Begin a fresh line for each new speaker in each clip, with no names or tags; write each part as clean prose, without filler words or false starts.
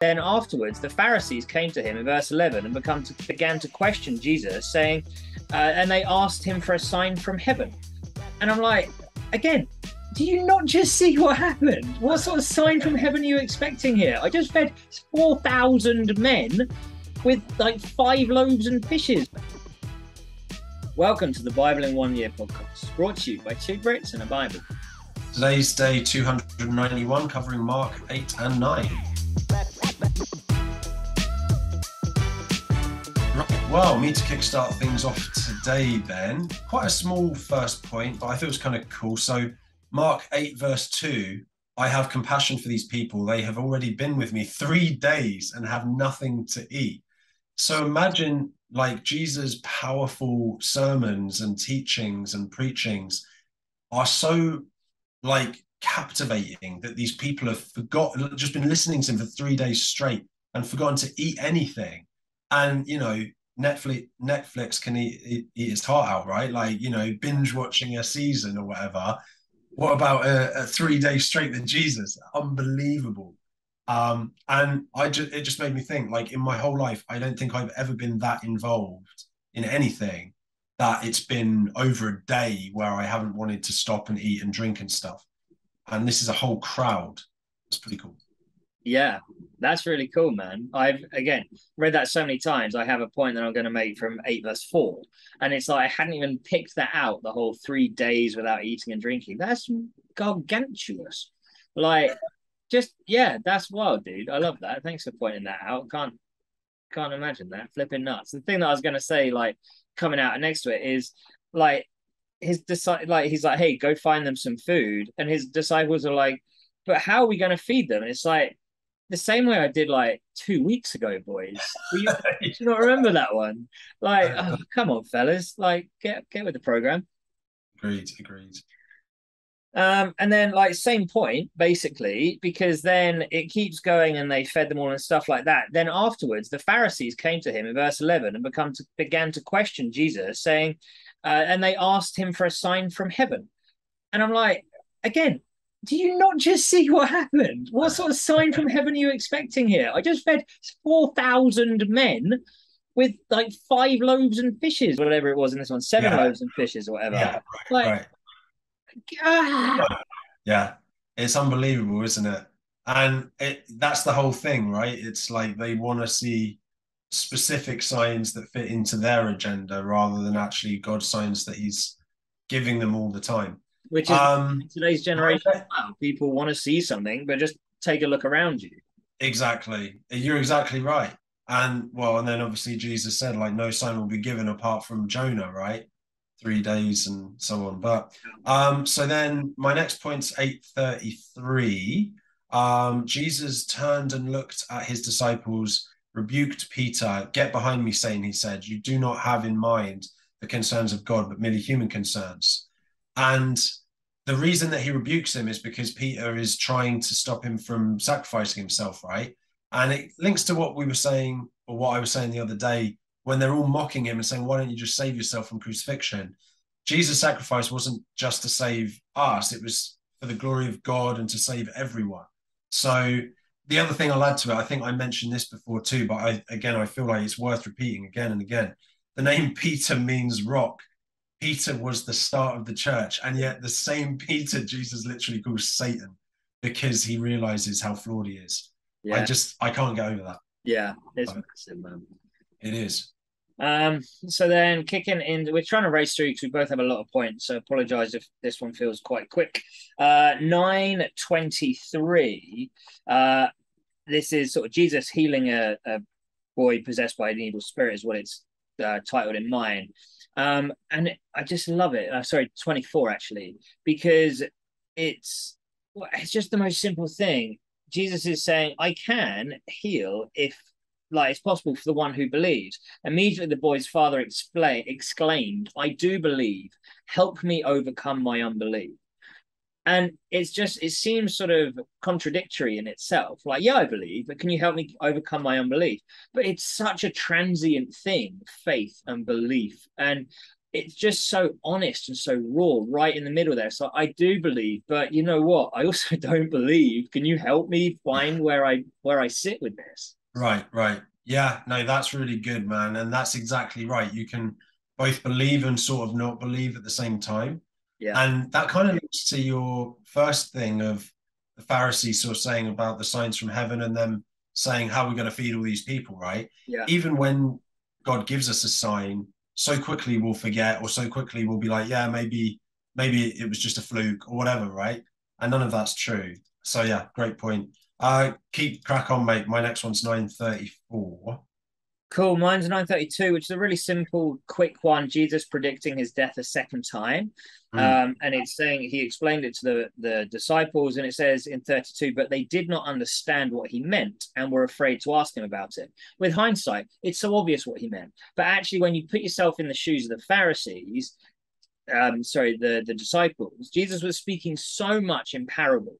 Then afterwards, the Pharisees came to him in verse 11 and began to question Jesus, saying, and they asked him for a sign from heaven. And I'm like, again, do you not just see what happened? What sort of sign from heaven are you expecting here? I just fed 4,000 men with like 5 loaves and fishes. Welcome to the Bible in 1 Year podcast, brought to you by 2 Brits and aBible.
Today's day 291, covering Mark 8 and 9. Right, well, me to kickstart things off today then. Quite a small first point, but I thought it was kind of cool. So Mark 8 verse 2, I have compassion for these people. They have already been with me 3 days and have nothing to eat. So imagine like Jesus' powerful sermons and teachings and preachings are so like captivating that these people have just been listening to him for 3 days straight and forgotten to eat anything. And, you know, Netflix can eat its heart out, right? Like, you know, binge watching a season or whatever. What about a 3 days straight with Jesus? Unbelievable. And it just made me think, like, in my whole life, I don't think I've ever been that involved in anything that it's been over a day where I haven't wanted to stop and eat and drink and stuff. And this is a whole crowd. It's pretty cool.
Yeah, that's really cool, man. I've, again, read that so many times. I have a point that I'm going to make from 8 verse 4. And it's like I hadn't even picked that out, the whole 3 days without eating and drinking. That's gargantuous. Like, just, yeah, that's wild, dude. I love that. Thanks for pointing that out. Can't imagine that. Flipping nuts. The thing that I was going to say, like, coming out next to it is, like, he's like, hey, go find them some food. And his disciples are like, but how are we going to feed them? And it's like, the same way I did like 2 weeks ago, boys. Do you not remember that one? Like, oh, come on, fellas. Like, get with the program.
Agreed.
And then like same point, basically, because then it keeps going and they fed them all and stuff like that. Then afterwards, the Pharisees came to him in verse 11 and began to question Jesus, saying, and they asked him for a sign from heaven. And I'm like, again, do you not just see what happened? What sort of sign from heaven are you expecting here? I just fed 4,000 men with like 5 loaves and fishes, whatever it was in this one, 7 loaves and fishes or whatever.
Yeah,
right.
Yeah, it's unbelievable, isn't it? And that's the whole thing, right? It's like they want to see specific signs that fit into their agenda rather than actually God's signs that he's giving them all the time.
Which is today's generation. Wow, people want to see something, but just take a look around you.
Exactly. You're exactly right. And then obviously Jesus said, like, no sign will be given apart from Jonah, right? 3 days and so on. But so then my next point's 8:33. Jesus turned and looked at his disciples, rebuked Peter. Get behind me, Satan, he said. You do not have in mind the concerns of God, but merely human concerns. And the reason that he rebukes him is because Peter is trying to stop him from sacrificing himself, right? And it links to what we were saying, or what I was saying the other day, when they're all mocking him and saying, why don't you just save yourself from crucifixion? Jesus' sacrifice wasn't just to save us, it was for the glory of God and to save everyone. So the other thing I'll add to it, I think I mentioned this before too, but I feel like it's worth repeating again and again. The name Peter means rock. Peter was the start of the church, and yet the same Peter Jesus literally calls Satan because he realizes how flawed he is. Yeah. I can't get over that.
Yeah, it's massive, man.
It is.
So then kicking in, we're trying to race through because we both have a lot of points, so apologize if this one feels quite quick. 9:23. This is sort of Jesus healing a boy possessed by an evil spirit is what it's titled in mine. And I just love it. 24 actually, because it's just the most simple thing. Jesus is saying, I can heal if it's possible for the one who believes. Immediately the boy's father exclaimed, I do believe, help me overcome my unbelief. And it seems sort of contradictory in itself. Like, yeah, I believe, but can you help me overcome my unbelief? But it's such a transient thing, faith and belief. And it's just so honest and so raw right in the middle there. So I do believe, but you know what? I also don't believe. Can you help me find where I sit with this?
Right, right. Yeah, no, that's really good, man. And that's exactly right. You can both believe and sort of not believe at the same time.
Yeah,
And that kind of links to your first thing of the Pharisees sort of saying about the signs from heaven and them saying how we're going to feed all these people, right?
yeah,
Even when God gives us a sign, so quickly we'll forget, or so quickly we'll be like, yeah, maybe it was just a fluke or whatever, right? And none of that's true. So yeah, great point. Keep crack on, mate. My next one's 9:34.
cool. Mine's 9:32, which is a really simple, quick one. Jesus predicting his death a second time.
Mm,
And it's saying he explained it to the disciples, and it says in 32, but they did not understand what he meant and were afraid to ask him about it. With hindsight, it's so obvious what he meant. But actually, when you put yourself in the shoes of the Pharisees, the disciples, Jesus was speaking so much in parables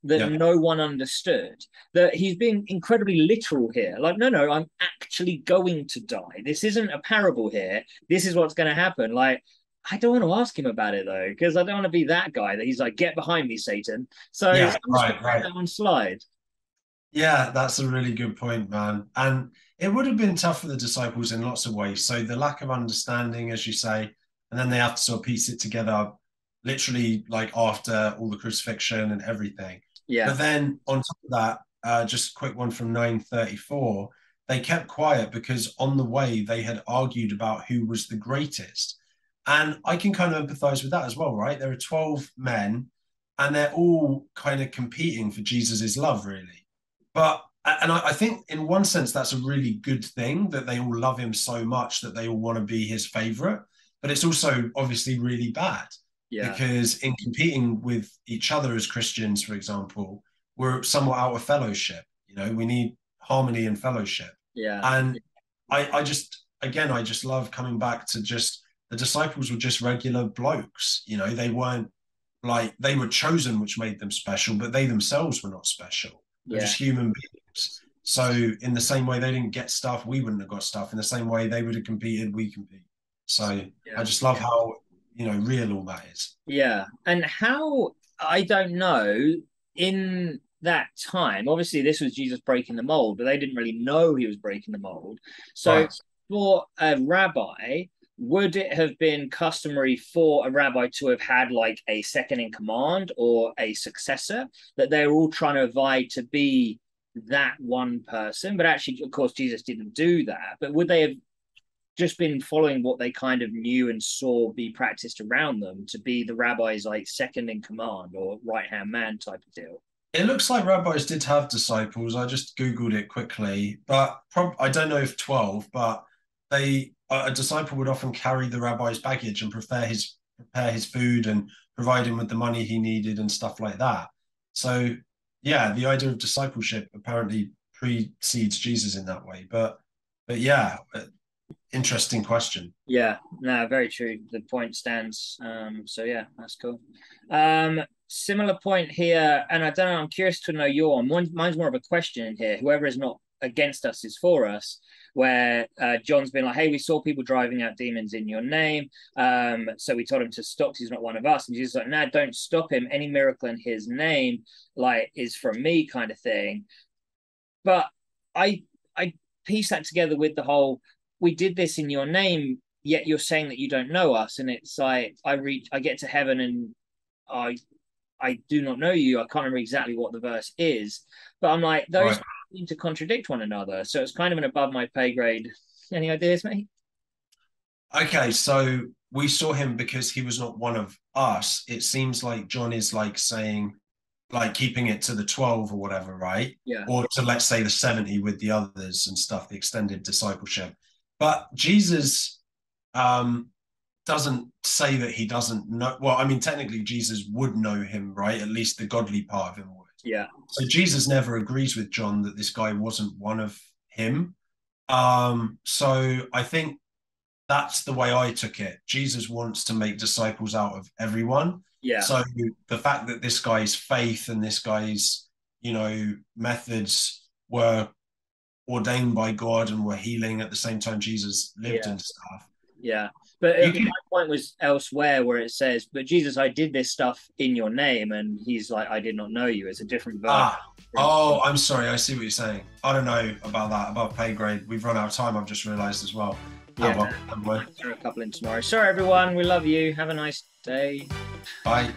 that
yeah,
no one understood, that he's being incredibly literal here. Like, no, I'm actually going to die. This isn't a parable here. This is what's going to happen. Like, I don't want to ask him about it though, because I don't want to be that guy that he's like, get behind me, Satan. So
yeah,
I'm just
right,
gonna let
right.
that one slide.
Yeah, that's a really good point, man. And it would have been tough for the disciples in lots of ways. So the lack of understanding, as you say, and then they have to sort of piece it together, literally like after all the crucifixion and everything.
Yeah,
But then on top of that, just a quick one from 9:34, they kept quiet because on the way they had argued about who was the greatest. And I can kind of empathize with that as well, right? There are 12 men and they're all kind of competing for Jesus's love, really. But and I think in one sense that's a really good thing that they all love him so much that they all want to be his favorite. But it's also obviously really bad
yeah,
because in competing with each other as Christians, for example, we're somewhat out of fellowship. You know, we need harmony and fellowship.
yeah,
And I just again I just love coming back to just the disciples were just regular blokes. You know, they weren't like they were chosen, which made them special, but they themselves were not special. They're
yeah,
just human beings. So in the same way they didn't get stuff, we wouldn't have got stuff. In the same way they would have competed, we compete. So I
yeah.
just love how real all that is.
Yeah. And how, I don't know, in that time, obviously this was Jesus breaking the mold, but they didn't really know he was breaking the mold. So
Right.
for a rabbi, would it have been customary for a rabbi to have had like a second in command or a successor, that they're all trying to vie to be that one person? But actually, of course, Jesus didn't do that. But would they have just been following what they kind of knew and saw be practiced around them to be the rabbi's like second in command or right hand man type of deal?
It looks like rabbis did have disciples. I just Googled it quickly, but I don't know if 12, but a disciple would often carry the rabbi's baggage and prepare his food and provide him with the money he needed and stuff like that. So yeah, the idea of discipleship apparently precedes Jesus in that way. But yeah, interesting question.
Yeah, no, very true. The point stands. So yeah, that's cool. Similar point here, and I don't know. I'm curious to know your one. Mine's more of a question in here. Whoever is not against us is for us. Where John's been like, "Hey, we saw people driving out demons in your name. So we told him to stop. He's not one of us." And Jesus is like, "No, don't stop him. Any miracle in his name, like, is from me," kind of thing. But I piece that together with the whole, we did this in your name, yet you're saying that you don't know us. And it's like I get to heaven and I I do not know you. I can't remember exactly what the verse is, but I'm like, those
Right.
seem to contradict one another. So it's kind of an above my pay grade. Any ideas, mate?
Okay, so we saw him because he was not one of us. It seems like John is like saying, like keeping it to the 12 or whatever, right?
Yeah.
Or to let's say the 70 with the others and stuff, the extended discipleship. But Jesus doesn't say that he doesn't know. Well, I mean, technically, Jesus would know him, right? At least the godly part of him would.
Yeah.
So Jesus never agrees with John that this guy wasn't one of him. So I think that's the way I took it. Jesus wants to make disciples out of everyone.
Yeah.
So the fact that this guy's faith and this guy's, methods were ordained by God and were healing at the same time Jesus lived
Yeah.
and stuff.
Yeah. But my point was elsewhere where it says, but Jesus, I did this stuff in your name. And he's like, I did not know you. It's a different verse.
Oh, I'm sorry. I see what you're saying. I don't know about that, above pay grade. We've run out of time, I've just realized as well.
Yeah. Throw a couple in tomorrow. Sorry, everyone. We love you. Have a nice day.
Bye.